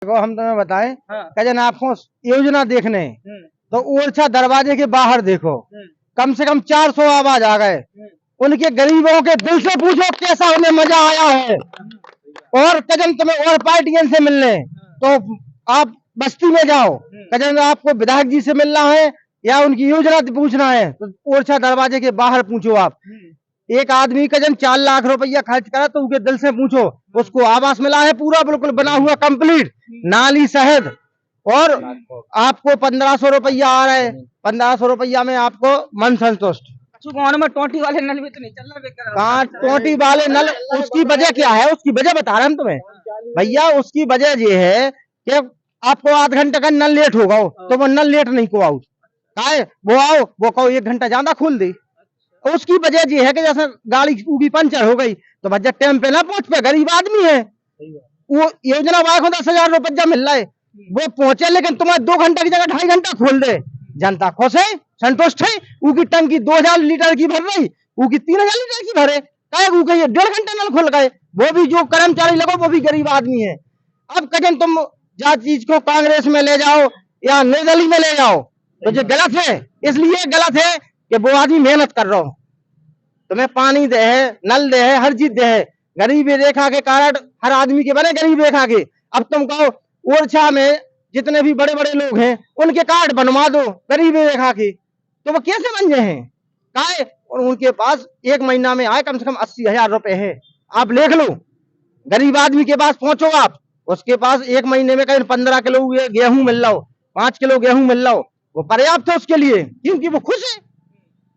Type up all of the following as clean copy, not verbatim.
देखो हम तुम्हें बताएं, हाँ। कजन आपको योजना देखने तो ओरछा दरवाजे के बाहर देखो, कम से कम 400 आवाज आ गए। उनके गरीबों के दिल से पूछो कैसा उन्हें मजा आया है। और कजन तुम्हें और पार्टियन से मिलने तो आप बस्ती में जाओ, कजन आपको विधायक जी से मिलना है या उनकी योजना पूछना है तो ओरछा दरवाजे के बाहर पूछो। आप एक आदमी कजन 4 लाख रुपया खर्च करा तो उनके दिल से पूछो, उसको आवास मिला है पूरा बिल्कुल बना हुआ कंप्लीट, नाली शहद। और आपको 1500 रुपया आ रहा है, 1500 रुपया में आपको मन संतुष्ट। गाँव में टोटी वाले नल भी तो नहीं चल रहा। कहाँ टोटी वाले नल, उसकी वजह क्या है? उसकी वजह बता रहे हैं तुम्हें भैया। उसकी वजह ये है कि आपको आध घंटे का नल लेट होगा तो वो नल लेट नहीं को आओ, वो आओ वो कहो 1 घंटा ज्यादा खोल दे। उसकी वजह ये है कि जैसे गाड़ी की पंचर हो गई तो भैया टाइम पे ना पहुंच पे, गरीब आदमी है वो। योजना वाले को 10,000 रुपया मिल रहा है, वो पहुंचे लेकिन तुम्हें 2 घंटे की जगह 2.5 घंटा खोल दे। जनता खुश है, संतुष्ट है। उनकी टंकी 2000 लीटर की भर रही, उनकी 3000 लीटर की भरे, 1.5 घंटा नल खुल गए। वो भी जो कर्मचारी लगो वो भी गरीब आदमी है। अब कजन तुम जा चीज को कांग्रेस में ले जाओ या निर्दलीय में ले जाओ तो ये गलत है। इसलिए गलत है कि वो आदमी मेहनत कर रहा हो, तुम्हें पानी दे है, नल दे है, हर चीज दे है। गरीबी रेखा के कारण हर आदमी के बने गरीब रेखा के। अब तुम कहो ओरछा में जितने भी बड़े बड़े लोग हैं उनके कार्ड बनवा दो गरीबी रेखा के, तो वो कैसे बन गए हैं? काहे? और उनके पास 1 महीना में आए कम से कम 80,000 रुपए है। आप लिख लो, गरीब आदमी के पास पहुंचो आप, उसके पास 1 महीने में कहीं 15 किलो गेहूं मिल रहा हो, 5 किलो गेहूं मिल रहा हो, वो पर्याप्त है उसके लिए, क्योंकि वो खुश है।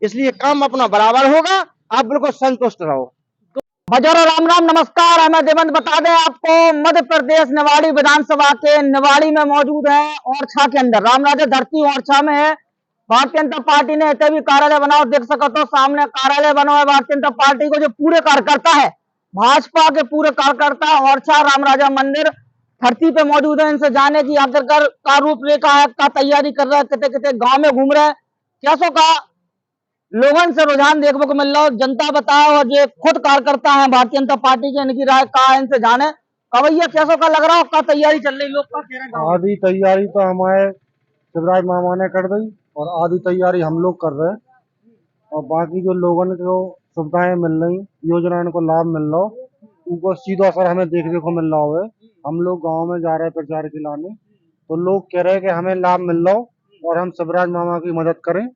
इसलिए काम अपना बराबर होगा, आप बिल्कुल संतुष्ट रहो। बजरो राम राम नमस्कार। हमें देवंत बता दें आपको, मध्य प्रदेश निवाड़ी विधानसभा के निवाड़ी में मौजूद है, ओरछा के अंदर रामराजा धरती ओरछा में है। भारतीय जनता पार्टी ने इतने भी कार्यालय बनाओ, देख सको तो सामने कार्यालय बना है भारतीय जनता पार्टी को। जो पूरे कार्यकर्ता है भाजपा के पूरे कार्यकर्ता ओरछा रामराजा मंदिर धरती पे मौजूद है। इनसे जाने की आखिरकार का रूपरेखा है, का तैयारी कर रहा है, कितने कितने गाँव में घूम रहे हैं, कैसो का लोगों से रुझान देखने को मिल रहा है। जनता बताए और जो खुद कार्यकर्ता है भारतीय जनता पार्टी के, इनकी राय का है, इनसे जाने भैया कैसो का लग रहा है, का तैयारी चल रही लोग का कह रहे हैं? आधी तैयारी तो हमारे शिवराज मामा ने कर दी और आधी तैयारी हम लोग कर रहे हैं। और बाकी जो लोगों को सुविधाएं मिल रही, योजना को लाभ मिल रहा, उनको सीधा असर हमें देखने को मिल रहा है। हम लोग गांव में जा रहे हैं प्रचार खिलाने, तो लोग कह रहे हैं कि हमें लाभ मिल रहा और हम शिवराज मामा की मदद करें।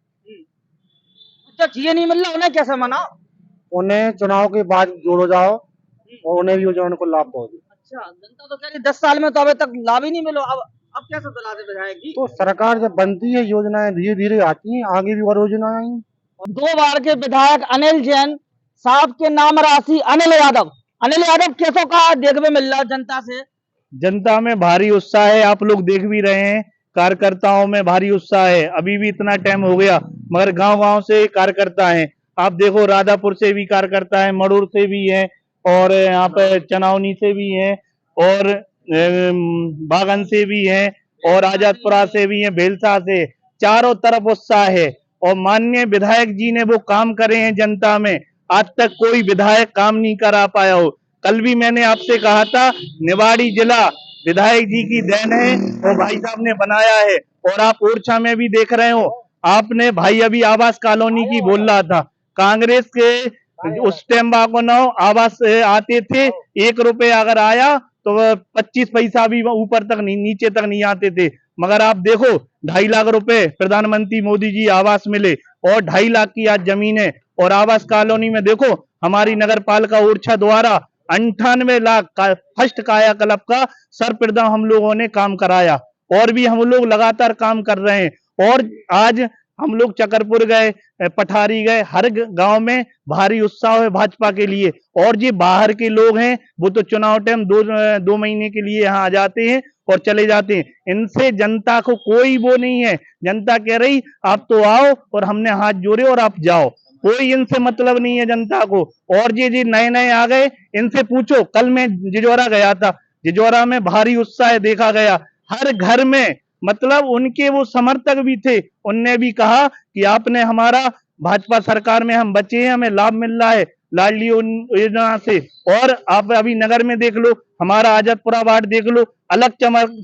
ये नहीं मिल रहा, उन्हें कैसे मना? उन्हें चुनाव के बाद जोड़ो जाओ और उन्हें भी योजना को लाभ दो। अच्छा, जनता तो कह रही 10 साल में तो अभी तक लाभ ही नहीं मिलो, अब कैसे दिला दे विधायक जी? तो सरकार जब बनती है योजनाएं धीरे धीरे आती हैं, आगे भी और योजनाएं आई। 2 बार के विधायक अनिल जैन साहब के नाम राशि अनिल यादव कैसो का देखने मिल रहा जनता से? जनता में भारी उत्साह है, आप लोग देख भी रहे हैं, कार्यकर्ताओं में भारी उत्साह है। अभी भी इतना टाइम हो गया मगर गांव-गांव से कार्यकर्ता हैं। आप देखो राधापुर से भी कार्यकर्ता है, मड़ूर से भी है और यहाँ पे चनावनी से भी है और बागन से भी है और आजादपुरा से भी है, भेलसा से, चारों तरफ उत्साह है। और माननीय विधायक जी ने वो काम करे हैं जनता में, आज तक कोई विधायक काम नहीं करा पाया हो। कल भी मैंने आपसे कहा था निवाड़ी जिला विधायक जी की देन है और भाई साहब ने बनाया है। और आप ओरछा में भी देख रहे हो, आपने भाई अभी आवास कॉलोनी की बोल रहा था, कांग्रेस के उस टाइम बाको ना आवास आते थे, 1 रुपये अगर आया तो 25 पैसा भी ऊपर तक नहीं, नीचे तक नहीं आते थे। मगर आप देखो 2.5 लाख रुपए प्रधानमंत्री मोदी जी आवास मिले और 2.5 लाख की आज जमीन है। और आवास कॉलोनी में देखो हमारी नगर पालिका ओरछा द्वारा 98 लाख का फर्स्ट कायाकल्प का सर्वप्रथम हम लोगों ने काम कराया और भी हम लोग लगातार काम कर रहे हैं। और आज हम लोग चकरपुर गए, पठारी गए, हर गांव में भारी उत्साह है भाजपा के लिए। और जो बाहर के लोग हैं वो तो चुनाव टाइम 2 महीने के लिए यहाँ आ जाते हैं और चले जाते हैं। इनसे जनता को कोई वो नहीं है, जनता कह रही आप तो आओ और हमने हाथ जोड़े और आप जाओ, कोई इनसे मतलब नहीं है जनता को। और जी नए नए आ गए, इनसे पूछो। कल मैं जिजोरा गया था, जिजोरा में भारी उत्साह देखा गया, हर घर में मतलब उनके वो समर्थक भी थे, उनने भी कहा कि आपने हमारा भाजपा सरकार में हम बचे हैं, हमें लाभ मिल रहा है। लाडली योजना से। और आप अभी नगर में देख लो, हमारा आजादपुरा वार्ड देख लो, अलग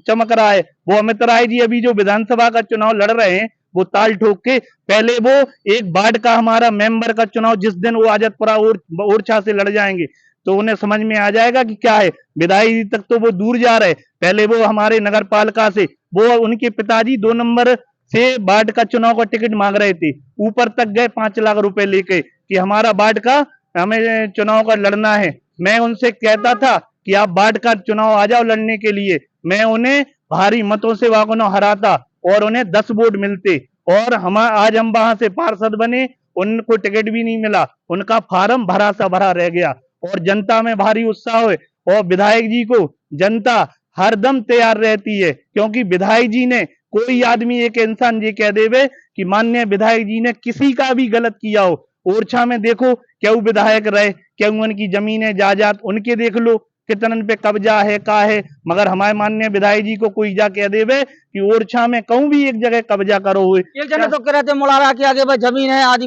चमक रहा है। वो अमित राय जी अभी जो विधानसभा का चुनाव लड़ रहे हैं, वो ताल ठोक के पहले वो एक वार्ड का हमारा मेंबर का चुनाव जिस दिन वो आजादपुरा ओरछा से लड़ जाएंगे तो उन्हें समझ में आ जाएगा कि क्या है। विधायक तक तो वो दूर जा रहे, पहले वो हमारे नगर पालिका से, वो उनके पिताजी 2 नंबर से वार्ड का चुनाव का टिकट मांग रहे थे, ऊपर तक गए 5 लाख रुपए लेके कि हमारा वार्ड का हमें चुनाव का लड़ना है। मैं उनसे कहता था कि आप वार्ड का चुनाव आ जाओ लड़ने के लिए, मैं उन्हें भारी मतों से वाकनो हराता और उन्हें 10 वोट मिलते। और आज हम वहां से पार्षद बने, उनको टिकट भी नहीं मिला, उनका फार्म भरा सा भरा रह गया। और जनता में भारी उत्साह है और विधायक जी को जनता हरदम तैयार रहती है, क्योंकि विधायक जी ने, कोई आदमी एक इंसान ये कह देवे कि माननीय विधायक जी ने किसी का भी गलत किया हो, ओरछा में देखो क्यों विधायक रहे, क्यों उनकी जमीनें जायदाद उनके देख लो कितनन पे कब्जा है का है, मगर हमारे माननीय विधायक जी को कोई जा कह देवे कि ओरछा में कहूं भी एक जगह कब्जा करो हुए। एक जने तो कह रहे थे मुड़ारा के आगे भाई जमीन है आदि,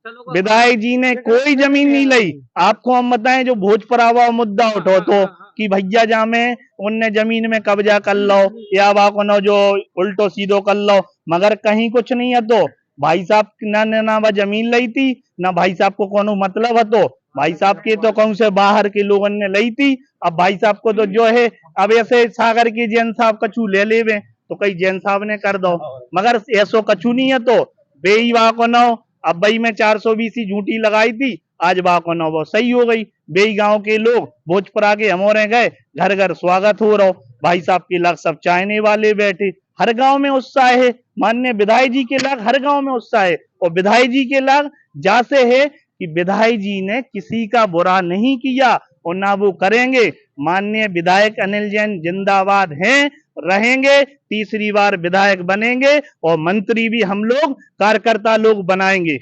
विधायक जी ने कोई जमीन नहीं ली। आपको हम बताएं, जो भोजपुरा मुद्दा उठो तो कि भैया जामे उनने जमीन में कब्जा कर लो या वाको जो उल्टो सीधो कर लो, मगर कहीं कुछ नहीं है। तो भाई साहब ना वह जमीन ली थी, ना भाई साहब को कोनो मतलब है। तो भाई साहब के तो कौन से बाहर के लोगों ने ली थी, अब भाई साहब को तो जो है अब ऐसे सागर के जैन साहब कछू ले लेवे तो कई जैन साहब ने कर दो, मगर ऐसो कछू नहीं है। तो बेई वाको नो अब भाई में 420 झूठी लगाई थी, आज वाको नो वो सही हो गई। बेई गांव के लोग भोजपुरा के हमोरे गए, घर घर स्वागत हो रहा, भाई साहब के लग सब चाहने वाले बैठे, हर गांव में उत्साह है। माननीय विधायक जी के लग हर गांव में उत्साह है, और विधायक जी के लग जैसे है कि विधायक जी ने किसी का बुरा नहीं किया और ना वो करेंगे। माननीय विधायक अनिल जैन जिंदाबाद हैं, रहेंगे, तीसरी बार विधायक बनेंगे और मंत्री भी हम लोग कार्यकर्ता लोग बनाएंगे।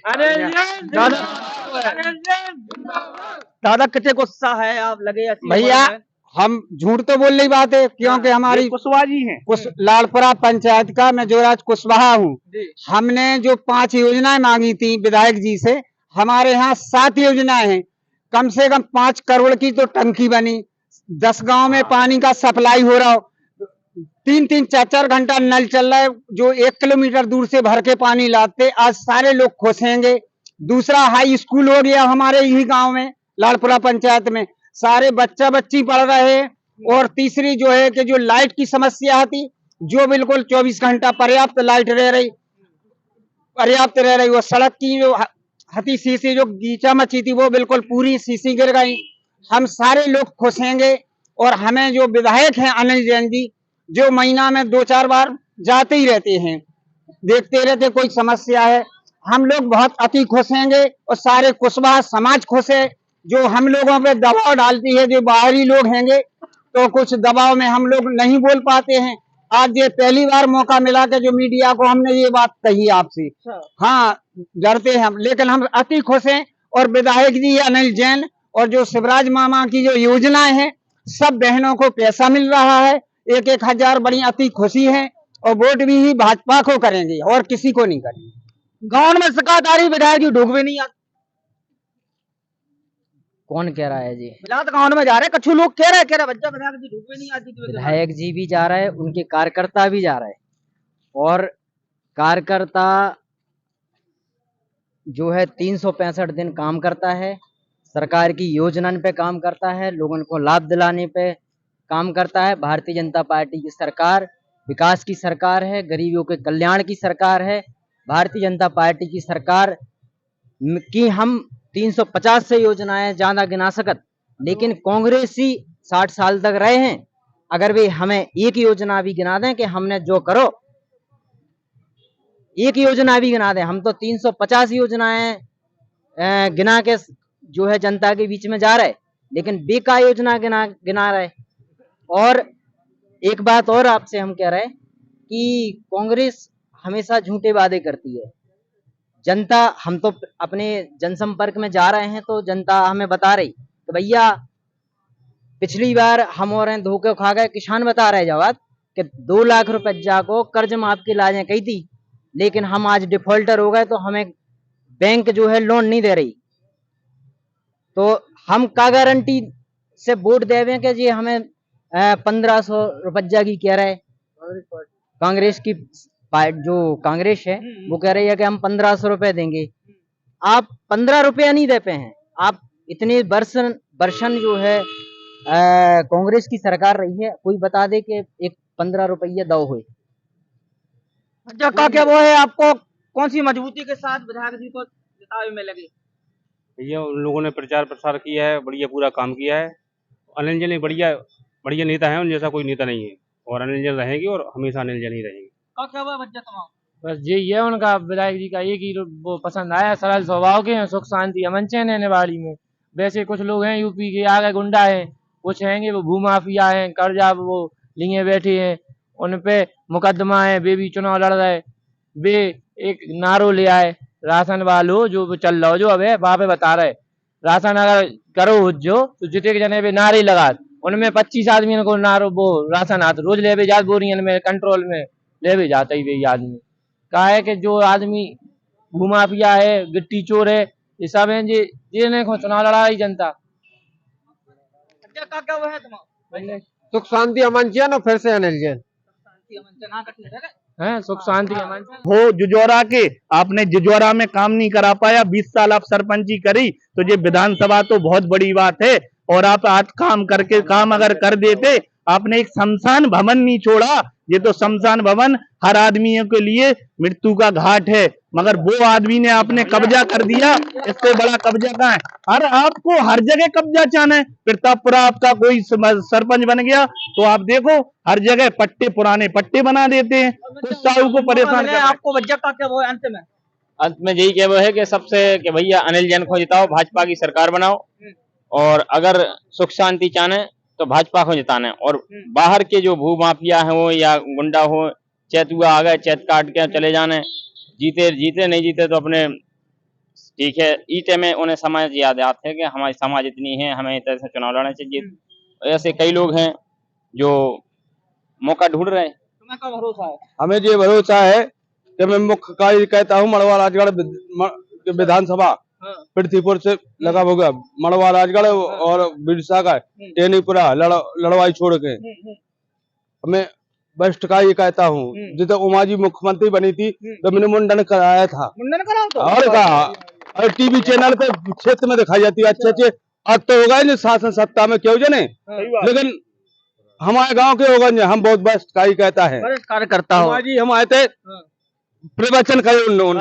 दादा कितने गुस्सा है आप लगे भैया, हम झूठ तो बोल रही बात है, क्योंकि हमारी कुशवाहा जी हैं, लालपुरा पंचायत का मैं जोराज कुशवाहा हूँ। हमने जो 5 योजनाएं मांगी थी विधायक जी से, हमारे यहाँ 7 योजनाएं हैं। कम से कम 5 करोड़ की तो टंकी बनी, 10 गांव में पानी का सप्लाई हो रहा, 3-3, 4-4 घंटा नल चल रहा है, जो 1 किलोमीटर दूर से भर के पानी लाते। आज सारे लोग खुश हैंगे। दूसरा, हाई स्कूल हो गया हमारे यही गांव में, लालपुरा पंचायत में, सारे बच्चा बच्ची पढ़ रहे हैं। और तीसरी जो है कि जो लाइट की समस्या थी, जो बिल्कुल 24 घंटा पर्याप्त लाइट रह रही, वो सड़क की जो हती शीशी जो गीचा मची थी, वो बिल्कुल पूरी शीशी गिर गई। हम सारे लोग खुश हैंगे। और हमें जो विधायक हैं अनिल जैन जी, जो महीना में 2-4 बार जाते ही रहते हैं, देखते रहते कोई समस्या है, हम लोग बहुत अति खुश हैंगे। और सारे कुशवाहा समाज खुश है। जो हम लोगों पे दबाव डालती है जो बाहरी लोग हैंगे, तो कुछ दबाव में हम लोग नहीं बोल पाते हैं। आज ये पहली बार मौका मिला कि जो मीडिया को हमने ये बात कही आपसे। हाँ, डरते हैं हम, लेकिन हम अति खुश हैं। और विधायक जी अनिल जैन और जो शिवराज मामा की जो योजनाएं हैं, सब बहनों को पैसा मिल रहा है, 1-1 हजार, बड़ी अति खुशी है। और वोट भी ही भाजपा को करेंगे और किसी को नहीं करेंगे। गांव में शिकायत आ रही विधायक जी ढूंढ भी नहीं आते। कौन कह रहा है जी? बिलात गांव में जा रहे, कछु लोग कह रहे बच्चा विधायक जी ढूंढ भी नहीं आती। विधायक जी भी जा रहा है, उनके कार्यकर्ता भी जा रहा है, और कार्यकर्ता जो है 365 दिन काम करता है, सरकार की योजना पे काम करता है, लोगों को लाभ दिलाने पे काम करता है। भारतीय जनता पार्टी की सरकार विकास की सरकार है, गरीबों के कल्याण की सरकार है। भारतीय जनता पार्टी की सरकार की हम 350 से योजनाएं ज्यादा गिना सकत, लेकिन कांग्रेस ही 60 साल तक रहे हैं। अगर वे हमें एक योजना भी गिना दें कि हमने जो करो, एक योजना भी गिना दें, हम तो 350 योजनाएं गिना के जो है जनता के बीच में जा रहे, लेकिन बेकार योजना गिना रहे। और एक बात और आपसे हम कह रहे हैं कि कांग्रेस हमेशा झूठे वादे करती है। जनता, हम तो अपने जनसंपर्क में जा रहे हैं तो जनता हमें बता रही कि भैया पिछली बार हम और धोखे खा गए। किसान बता रहे जवाब कि 2 लाख रुपया को कर्ज माफ की लाजें कही थी, लेकिन हम आज डिफॉल्टर हो गए तो हमें बैंक जो है लोन नहीं दे रही। तो हम का गारंटी से वोट देवे कि जी हमें 1500 रुपया की कह रहा है कांग्रेस की जो कांग्रेस है वो कह रही है कि हम 1500 रुपए देंगे। आप 15 रुपया नहीं दे पे हैं। आप इतने वर्षन जो है कांग्रेस की सरकार रही है, कोई बता दे कि एक 15 रुपया दो हुए। अच्छा का क्या वो है, आपको कौन सी मजबूती के साथ विधायक जी को जितावे में लगे? ये उन लोगों ने प्रचार प्रसार किया है, बढ़िया पूरा काम किया है। अनिल जैन बढ़िया बढ़िया नेता है, उन जैसा कोई नेता नहीं है और अनिल जैन रहेंगे और हमेशा अनिल जैन ही रहेंगे। क्या हुआ बच्चा तमाम? बस यही है उनका, विधायक जी का एक ही वो पसंद आया, सरल स्वभाव के हैं, सुख शांति अमन चैन है निवाड़ी में। वैसे कुछ लोग हैं यूपी के आगे गुंडा हैं, कुछ हैंगे वो भूमाफिया हैं, कर्जा वो लिए बैठे हैं, उन पे मुकदमा है, वे भी चुनाव लड़ रहे। वे एक नारो ले आए राशन वालो जो चल रहा हो, जो अब है वहां पे बता रहे राशन अगर करो जो तो जिते के जने पे नारे लगा, उनमें 25 आदमी को नारो वो राशन आते रोज ले जात बोरियन में कंट्रोल में ले जाता ही वही आदमी। कहा है कि जो आदमी भूमाफिया है, गिट्टी चोर है, ये सब है जिन्हें को चुनाव लड़ा रही जनता। अच्छा क्या हुआ है तमाम? सुख शांति अमन चैन और फिर से अनिल जैन है सुख शांति अमन चैन। हो जुजोरा के आपने जुजोरा में काम नहीं करा पाया, 20 साल आप सरपंची करी तो ये विधानसभा तो बहुत बड़ी बात है। और आप आज काम अगर कर देते, आपने एक शमशान भवन नहीं छोड़ा। ये तो शमशान भवन हर आदमी के लिए मृत्यु का घाट है, मगर वो आदमी ने आपने कब्जा कर दिया। इससे बड़ा कब्जा कहाँ है? हर आपको हर जगह कब्जा चाहना है। प्रतापपुरा आपका कोई सरपंच बन गया तो आप देखो हर जगह पट्टे, पुराने पट्टे बना देते हैं, कुछ साहू को परेशान कर। आपको बच्चा का क्या वो है अंत में यही कह वो है कि सबसे कि भैया अनिल जैन को जिताओ, भाजपा की सरकार बनाओ, और अगर सुख शांति चाहने तो भाजपा को जिताना। और बाहर के जो भू माफिया हो या गुंडा हो, चैतुआ आ गए चैत काट के चले जाने, जीते नहीं जीते तो अपने ठीक है। ईटे में उन्हें समाज याद आते हैं कि हमारी समाज इतनी है, हमें इस तरह से चुनाव लड़ना चाहिए। ऐसे कई लोग हैं जो मौका ढूंढ रहे हैं। तुम्हें क्या भरोसा है? हमें ये भरोसा है कि मैं मुख्य कार्य कहता हूँ मड़वा राजगढ़ विधानसभा पृथ्वीपुर से लगा होगा, मड़वा राजगढ़ और बिरसा का टेनीपुरा लड़वाई छोड़ के मैं बेस्ट का ये कहता हूँ। जिसे उमा जी मुख्यमंत्री बनी थी तो मैंने मुंडन कराया था, मुंडन कराओ तो और कहा और टीवी चैनल पे क्षेत्र में दिखाई जाती है अच्छे अब तो होगा नहीं शासन सत्ता में क्यों जने, लेकिन हमारे गांव के होगा हम बहुत बेस्ट का ही कहता है। कार्यकर्ता हो जी हम आए थे प्रवचन करे उन्होंने।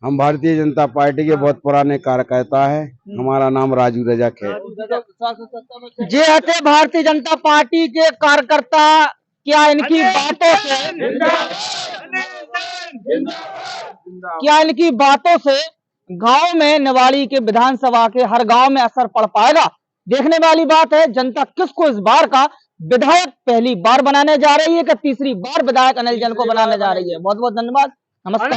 हम भारतीय जनता पार्टी के बहुत पुराने कार्यकर्ता है, हमारा नाम राजू रजक है। जे हते भारतीय जनता पार्टी के कार्यकर्ता, क्या इनकी बातों से गांव में निवाड़ी के विधानसभा के हर गांव में असर पड़ पाएगा? देखने वाली बात है जनता किसको इस बार का विधायक पहली बार बनाने जा रही है कि तीसरी बार विधायक अनिल जैन को बनाने जा रही है। बहुत बहुत धन्यवाद, नमस्कार।